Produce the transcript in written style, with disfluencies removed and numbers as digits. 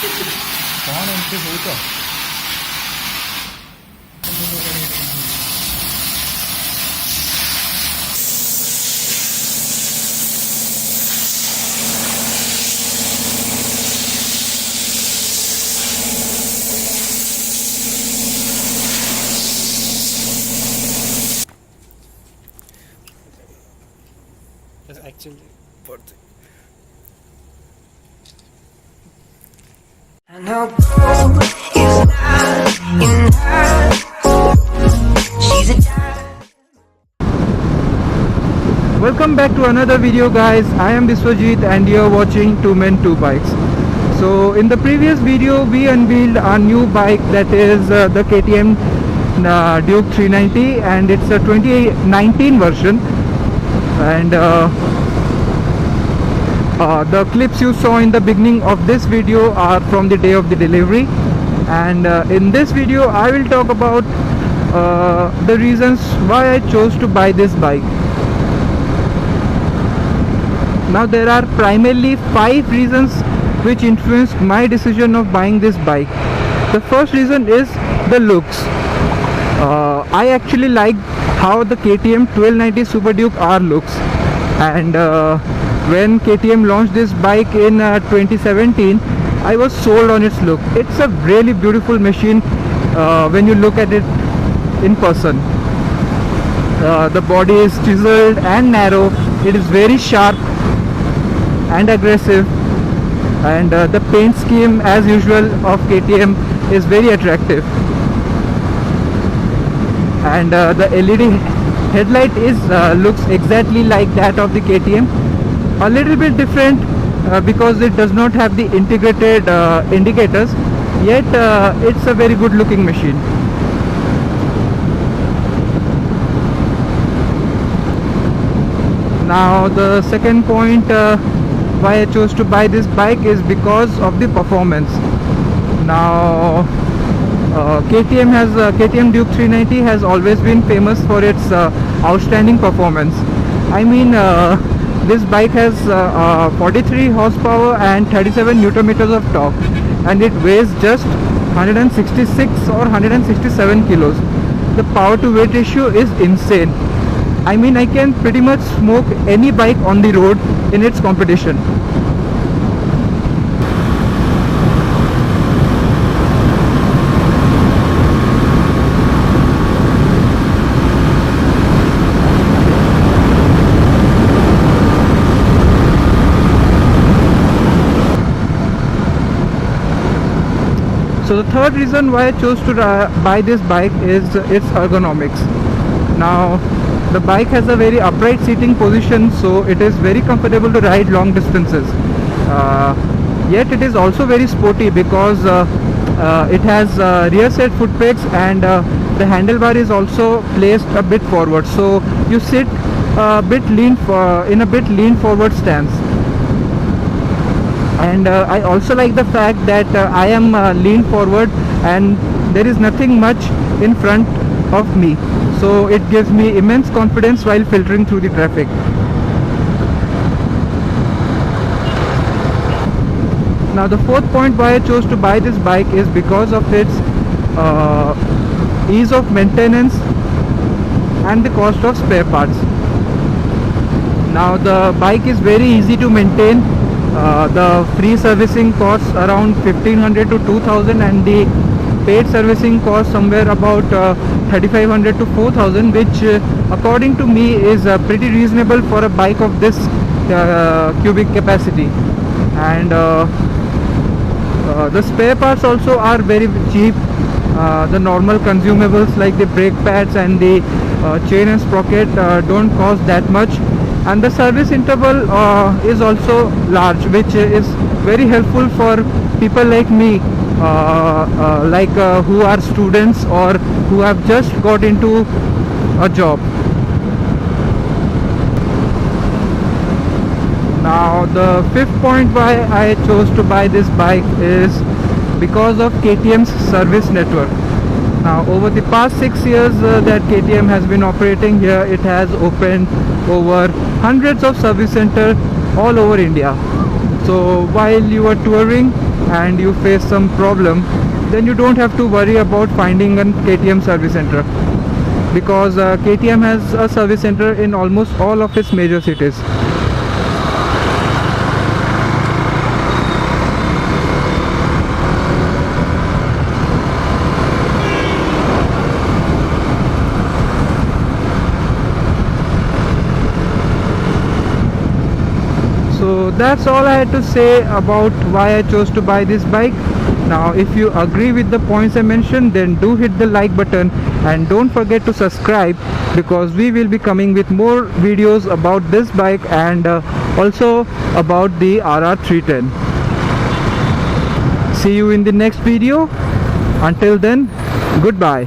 कौन एंट्री हुई तो actually birthday. I know gold is not in her. She's a diamond. Welcome back to another video, guys. I am Biswajeet and you are watching Two Men Two Bikes. So in the previous video we unveiled our new bike, that is the KTM Duke 390, and it's a 2019 version. And the clips you saw in the beginning of this video are from the day of the delivery, and in this video I will talk about the reasons why I chose to buy this bike. Now there are primarily 5 reasons which influenced my decision of buying this bike. The first reason is the looks. I actually like how the KTM 1290 Super Duke R looks, and when KTM launched this bike in 2017, I was sold on its look. It's a really beautiful machine when you look at it in person. The body is chiseled and narrow. It is very sharp and aggressive, and the paint scheme as usual of KTM is very attractive. And the LED headlight is looks exactly like that of the KTM. A little bit different because it does not have the integrated indicators, yet it's a very good looking machine. Now the second point why I chose to buy this bike is because of the performance. Now KTM Duke 390 has always been famous for its outstanding performance. I mean, this bike has 43 horsepower and 37 Newton meters of torque, and it weighs just 166 or 167 kilos. The power to weight ratio is insane. I mean, I can pretty much smoke any bike on the road in its competition. So the third reason why I chose to buy this bike is its ergonomics. Now the bike has a very upright seating position, so it is very comfortable to ride long distances. Yet it is also very sporty because it has rear set foot pegs, and the handlebar is also placed a bit forward, so you sit in a bit lean forward stance. And I also like the fact that I am lean forward and there is nothing much in front of me, so it gives me immense confidence while filtering through the traffic. Now the fourth point why I chose to buy this bike is because of its ease of maintenance and the cost of spare parts. Now the bike is very easy to maintain. The free servicing costs around 1500 to 2000, and the paid servicing costs somewhere about 3500 to 4000, which according to me is pretty reasonable for a bike of this cubic capacity. And the spare parts also are very cheap. The normal consumables like the brake pads and the chain and sprocket don't cost that much, and the service interval is also large, which is very helpful for people like me, who are students or who have just got into a job. Now the fifth point why I chose to buy this bike is because of KTM's service network. Now over the past 6 years that KTM has been operating here, it has opened over hundreds of service centers all over India. So while you are touring, and you face some problem, then you don't have to worry about finding an KTM service center, because KTM has a service center in almost all of its major cities. So that's all I had to say about why I chose to buy this bike. Now if you agree with the points I mentioned, then do hit the like button and don't forget to subscribe, because we will be coming with more videos about this bike and also about the RR310. See you in the next video. Until then, goodbye.